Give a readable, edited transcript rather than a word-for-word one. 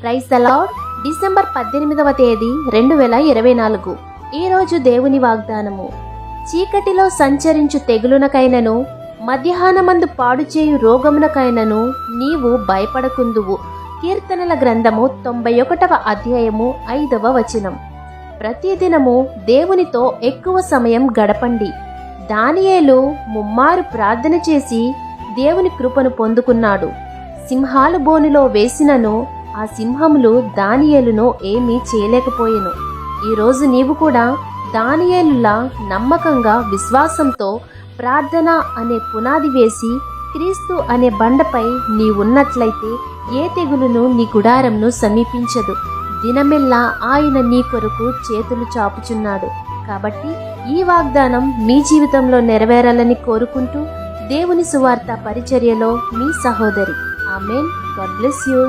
Praise the lord. December 18వ తేదీ 2024. ఈరోజు దేవుని వాగ్దానము. చీకటిలో సంచరించు తెగులునకైనను మధ్యాహ్నమందు పాడుచేయు రోగమునకైనను నీవు భయపడకుందువు. కీర్తనల గ్రంథము 91వ అధ్యాయము 5వ వచనం. ప్రతిదినము దేవునితో ఎక్కువ సమయం గడపండి. దానియేలు ముమ్మారు ప్రార్థన చేసి దేవుని కృపను పొందుకున్నాడు. సింహాల బోనులో వేసినను ఆ సింహములు దానియేలును ఏమీ చేయలేకపోయెను. ఈరోజు నీవు కూడా దానియేలులా నమ్మకంగా విశ్వాసంతో ప్రార్థన అనే పునాది వేసి క్రీస్తు అనే బండపై నీవున్నట్లయితే ఏ తెగులును నీ గుడారంను సమీపించదు. దినమెల్లా ఆయన నీ కొరకు చేతులు చాపుచున్నాడు. కాబట్టి ఈ వాగ్దానం మీ జీవితంలో నెరవేరాలని కోరుకుంటూ దేవుని సువార్త పరిచర్యలో మీ సహోదరి. ఆమేన్. God bless you.